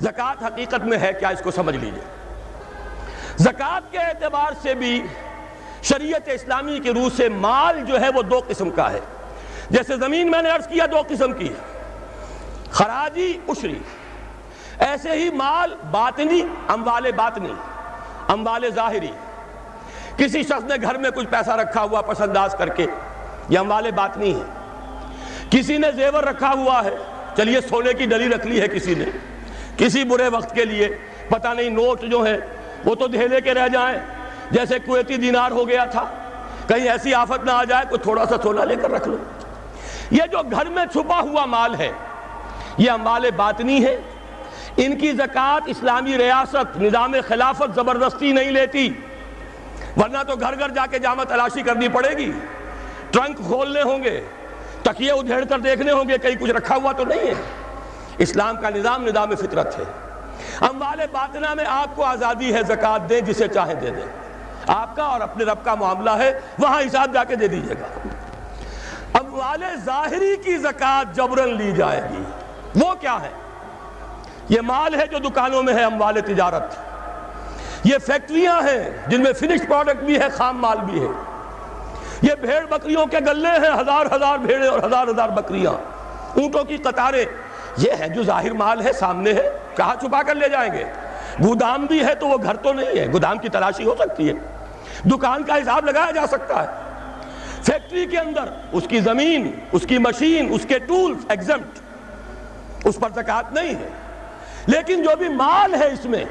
زکوٰۃ حقیقت میں ہے کیا، اس کو سمجھ لیجئے۔ زکوٰۃ کے اعتبار سے بھی شریعت اسلامی کی روح سے مال جو ہے وہ دو قسم کا ہے۔ جیسے زمین میں نے عرض کیا دو قسم کی ہے، خراجی، عشری۔ ایسے ہی مال باطنی، اموال باطنی، اموال ظاہری۔ کسی شخص نے گھر میں کچھ پیسہ رکھا ہوا پس انداز کر کے، یہ اموال باطنی ہے۔ کسی نے زیور رکھا ہوا ہے، چلیے سونے کی ڈلی رکھ لی ہے کسی نے، کسی برے وقت کے لیے، پتہ نہیں نوٹ جو ہیں وہ تو دھیلے کے رہ جائیں، جیسے کویتی دینار ہو گیا تھا، کہیں ایسی آفت نہ آ جائے کوئی تھوڑا سا سونا لے کر رکھ لو۔ یہ جو گھر میں چھپا ہوا مال ہے یہ اموال باطنی ہے۔ ان کی زکوٰۃ اسلامی ریاست، نظام خلافت زبردستی نہیں لیتی، ورنہ تو گھر گھر جا کے جامع تلاشی کرنی پڑے گی، ٹرنک کھولنے ہوں گے، تکیے ادھیڑ کر دیکھنے ہوں گے کہیں کچھ رکھا ہوا تو نہیں ہے۔ اسلام کا نظام فطرت ہے۔ اموال باطنہ میں آپ کو آزادی ہے، زکوٰۃ دیں جسے چاہیں دے دیں، آپ کا اور اپنے رب کا معاملہ ہے، وہاں حساب جا کے دے دیجئے گا۔ اموال ظاہری کی زکوٰۃ جبراً لی جائے گی۔ وہ کیا ہے؟ یہ مال ہے جو دکانوں میں ہے، اموال تجارت۔ یہ فیکٹریاں ہیں جن میں فنشڈ پروڈکٹ بھی ہے، خام مال بھی ہے۔ یہ بھیڑ بکریوں کے گلے ہیں، ہزار ہزار بھیڑیں اور ہزار ہزار بکریاں، اونٹوں کی قطاریں، یہ ہے جو ظاہر مال ہے، سامنے ہے، کہاں چھپا کر لے جائیں گے؟ گودام بھی ہے تو وہ گھر تو نہیں ہے، گودام کی تلاشی ہو سکتی ہے، دکان کا حساب لگایا جا سکتا ہے۔ فیکٹری کے اندر اس کی زمین، اس کی مشین، اس کے ٹولز ایگزمپٹ، اس پر زکوٰۃ نہیں ہے۔ لیکن جو بھی مال ہے اس میں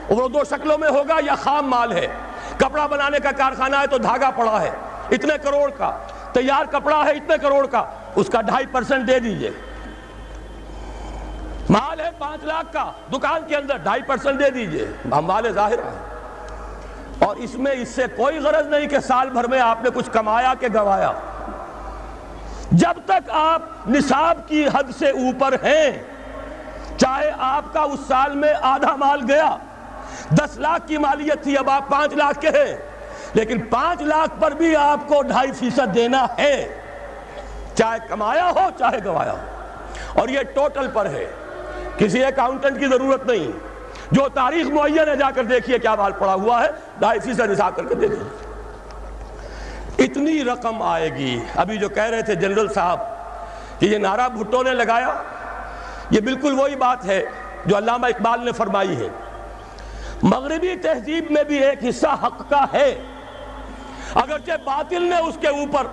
وہ دو شکلوں میں ہوگا، یا خام مال ہے، کپڑا بنانے کا کارخانہ ہے تو دھاگا پڑا ہے اتنے کروڑ کا، تیار کپڑا ہے اتنے کروڑ کا، اس کا 2.5% دے دیجئے۔ مال ہے 5 لاکھ کا دکان کے اندر، 2.5% دے دیجئے، اموال ظاہرہ ہے۔ اور اس میں اس سے کوئی غرض نہیں کہ سال بھر میں آپ نے کچھ کمایا کہ گوایا۔ جب تک آپ نصاب کی حد سے اوپر ہیں، چاہے آپ کا اس سال میں آدھا مال گیا، 10 لاکھ کی مالیت تھی، اب آپ 5 لاکھ کے ہیں، لیکن 5 لاکھ پر بھی آپ کو 2.5% دینا ہے، چاہے کمایا ہو چاہے گوایا ہو۔ اور یہ ٹوٹل پر ہے، کسی اکاؤنٹنٹ کی ضرورت نہیں، جو تاریخ معین ہے جا کر دیکھیے کیا مال پڑا ہوا ہے، 2.5% حساب کر کے دے دیجیے۔ اتنی رقم آئے گی۔ ابھی جو کہہ رہے تھے جنرل صاحب کہ یہ نعرہ بھٹو نے لگایا، یہ بالکل وہی بات ہے جو علامہ اقبال نے فرمائی ہے۔ مغربی تہذیب میں بھی ایک حصہ حق کا ہے، اگرچہ باطل نے اس کے اوپر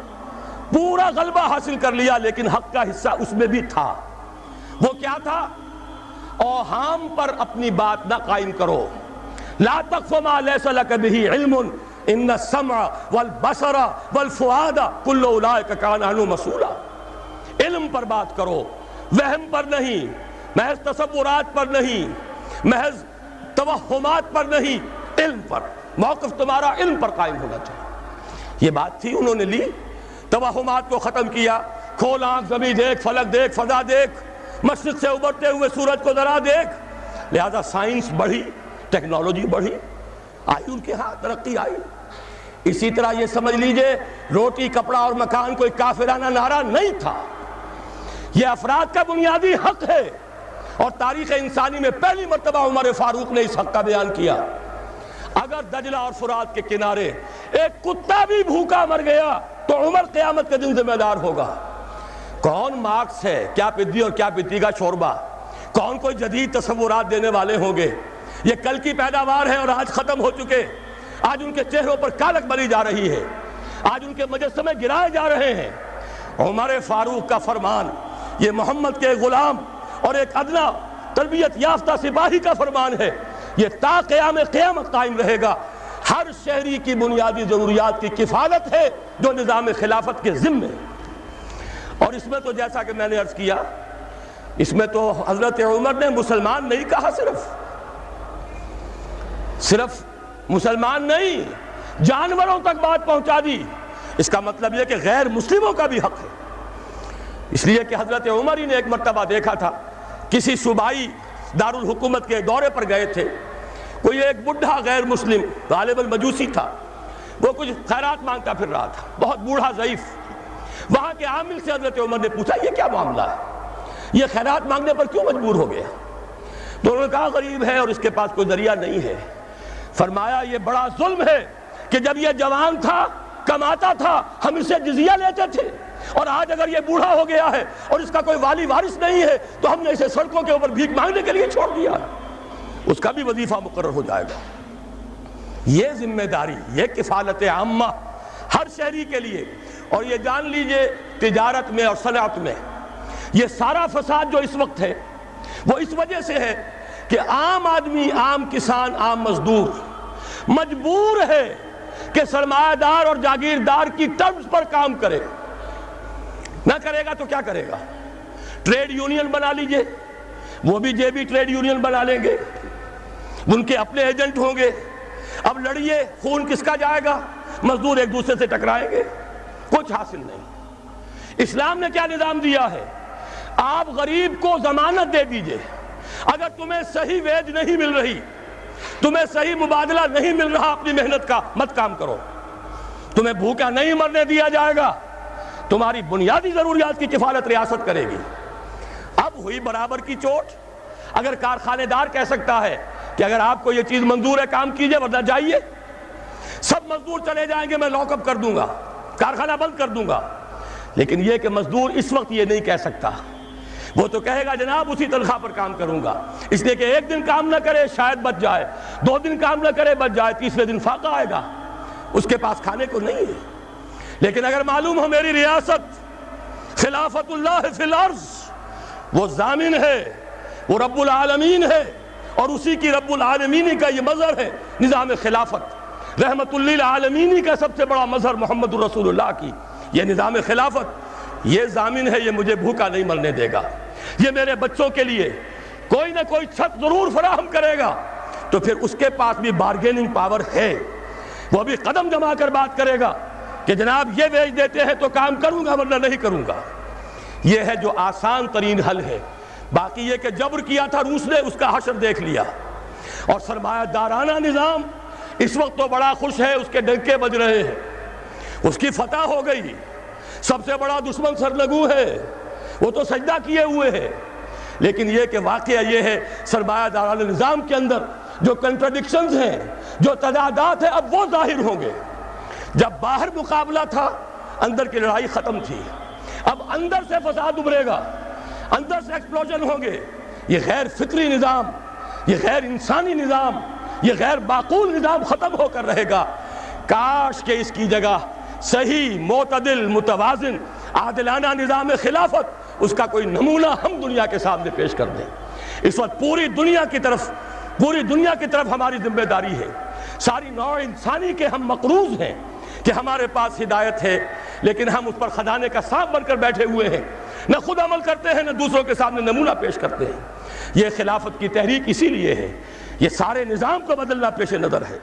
پورا غلبہ حاصل کر لیا، لیکن حق کا حصہ اس میں بھی تھا۔ وہ کیا تھا؟ اوہام پر اپنی بات نہ قائم کرو۔ لا تقف ما لیس لک بہ علم ان السمع والبصر والفؤاد کل اولئک کان عنہ مسئولا۔ علم پر بات کرو، وہم پر نہیں، محض تصورات پر نہیں، محض توہمات پر نہیں، علم پر۔ موقف تمہارا علم پر قائم ہونا چاہیے۔ یہ بات تھی، انہوں نے لی، توہمات کو ختم کیا، کھول آنکھ، زمین دیکھ، فلک دیکھ، فضا دیکھ، مشرق سے ابھرتے ہوئے سورج کو ذرا دیکھ۔ لہذا سائنس بڑھی، ٹیکنالوجی بڑھی، آئی ان کے ہاں ترقی آئی۔ اسی طرح یہ سمجھ لیجئے روٹی، کپڑا اور مکان کوئی کافرانہ نعرہ نہیں تھا، یہ افراد کا بنیادی حق ہے، اور تاریخ انسانی میں پہلی مرتبہ عمر فاروق نے اس حق کا بیان کیا۔ اگر دجلہ اور فرات کے کنارے ایک کتا بھی بھوکا مر گیا تو عمر قیامت کے دن ذمہ دار ہوگا۔ کون مارکس ہے، کیا پدی اور کیا پتی کا شوربہ، کون کوئی جدید تصورات دینے والے ہوں گے؟ یہ کل کی پیداوار ہے اور آج ختم ہو چکے، آج ان کے چہروں پر کالک بری جا رہی ہے، آج ان کے مجسمے گرائے جا رہے ہیں۔ عمر فاروق کا فرمان، یہ محمد کے غلام اور ایک ادنا تربیت یافتہ سپاہی کا فرمان ہے، یہ تا قیام قیامت قائم رہے گا۔ ہر شہری کی بنیادی ضروریات کی کفالت ہے جو نظام خلافت کے ذمے ہے۔ اور اس میں تو جیسا کہ میں نے عرض کیا، اس میں تو حضرت عمر نے مسلمان نہیں کہا، صرف مسلمان نہیں، جانوروں تک بات پہنچا دی۔ اس کا مطلب یہ کہ غیر مسلموں کا بھی حق ہے۔ اس لیے کہ حضرت عمر ہی نے ایک مرتبہ دیکھا تھا، کسی صوبائی دارالحکومت کے دورے پر گئے تھے، کوئی ایک بڈھا غیر مسلم غالباً مجوسی تھا، وہ کچھ خیرات مانگتا پھر رہا تھا، بہت بوڑھا ضعیف۔ وہاں کے عامل سے حضرت عمر نے پوچھا یہ کیا معاملہ ہے، یہ خیرات مانگنے پر کیوں مجبور ہو گیا؟ تو انہوں نے کہا غریب ہے اور اس کے پاس کوئی ذریعہ نہیں ہے۔ فرمایا یہ بڑا ظلم ہے کہ جب یہ جوان تھا، کماتا تھا، ہم اسے جزیہ لیتے تھے، اور آج اگر یہ بوڑھا ہو گیا ہے اور اس کا کوئی والی وارث نہیں ہے تو ہم نے اسے سڑکوں کے اوپر بھیک مانگنے کے لیے چھوڑ دیا، اس کا بھی وظیفہ مقرر ہو جائے گا۔ یہ ذمہ داری، یہ کفالت عامہ ہر شہری کے لیے۔ اور یہ جان لیجئے تجارت میں اور صنعت میں یہ سارا فساد جو اس وقت ہے وہ اس وجہ سے ہے کہ عام آدمی، عام کسان، عام مزدور مجبور ہے کہ سرمایہ دار اور جاگیردار کی ٹرمز پر کام کرے۔ نہ کرے گا تو کیا کرے گا؟ ٹریڈ یونین بنا لیجئے، وہ بھی جیبی ٹریڈ یونین بنا لیں گے، ان کے اپنے ایجنٹ ہوں گے۔ اب لڑیے، خون کس کا جائے گا؟ مزدور ایک دوسرے سے ٹکرائیں گے، کچھ حاصل نہیں۔ اسلام نے کیا نظام دیا ہے؟ آپ غریب کو ضمانت دے دیجئے، اگر تمہیں صحیح ویج نہیں مل رہی، تمہیں صحیح مبادلہ نہیں مل رہا اپنی محنت کا، مت کام کرو، تمہیں بھوکا نہیں مرنے دیا جائے گا، تمہاری بنیادی ضروریات کی کفالت ریاست کرے گی۔ اب ہوئی برابر کی چوٹ۔ اگر کارخانے دار کہہ سکتا ہے کہ اگر آپ کو یہ چیز منظور ہے کام کیجئے ورنہ جائیے، سب مزدور چلے جائیں گے، میں لاک اپ کر دوں گا، کارخانہ بند کر دوں گا، لیکن یہ کہ مزدور اس وقت یہ نہیں کہہ سکتا، وہ تو کہے گا جناب اسی تنخواہ پر کام کروں گا، اس لیے کہ ایک دن کام نہ کرے شاید بچ جائے، 2 دن کام نہ کرے بچ جائے، تیسرے دن فاقہ آئے گا، اس کے پاس کھانے کو نہیں ہے۔ لیکن اگر معلوم ہو میری ریاست خلافت اللہ فی الارض، وہ ضامن ہے، وہ رب العالمین ہے، اور اسی کی رب العالمینی کا یہ مظہر ہے نظام خلافت، رحمت للعالمینی کا سب سے بڑا مظہر محمد الرسول اللہ کی یہ نظام خلافت، یہ ضامن ہے، یہ مجھے بھوکا نہیں مرنے دے گا، یہ میرے بچوں کے لیے کوئی نہ کوئی چھت ضرور فراہم کرے گا، تو پھر اس کے پاس بھی بارگیننگ پاور ہے، وہ بھی قدم جما کر بات کرے گا کہ جناب یہ بیچ دیتے ہیں تو کام کروں گا ورنہ نہیں کروں گا۔ یہ ہے جو آسان ترین حل ہے۔ باقی یہ کہ جبر کیا تھا روس نے، اس کا حشر دیکھ لیا، اور سرمایہ دارانہ نظام اس وقت تو بڑا خوش ہے، اس کے ڈنکے بج رہے ہیں، اس کی فتح ہو گئی، سب سے بڑا دشمن سرنگوں ہے، وہ تو سجدہ کیے ہوئے ہے۔ لیکن یہ کہ واقعہ یہ ہے سرمایہ دارانہ نظام کے اندر جو کنٹرڈکشنز ہیں، جو تضادات ہیں، اب وہ ظاہر ہوں گے۔ جب باہر مقابلہ تھا، اندر کی لڑائی ختم تھی، اب اندر سے فساد ابھرے گا، اندر سے ایکسپلوژن ہوں گے۔ یہ غیر فطری نظام، یہ غیر انسانی نظام، یہ غیر معقول نظام ختم ہو کر رہے گا۔ کاش کہ اس کی جگہ صحیح، معتدل، متوازن، عادلانہ نظام خلافت، اس کا کوئی نمونہ ہم دنیا کے سامنے پیش کر دیں۔ اس وقت پوری دنیا کی طرف ہماری ذمہ داری ہے، ساری نوع انسانی کے ہم مقروض ہیں کہ ہمارے پاس ہدایت ہے، لیکن ہم اس پر خزانے کا سانپ بن کر بیٹھے ہوئے ہیں، نہ خود عمل کرتے ہیں نہ دوسروں کے سامنے نمونہ پیش کرتے ہیں۔ یہ خلافت کی تحریک اسی لیے ہے، یہ سارے نظام کو بدلنا پیش نظر ہے۔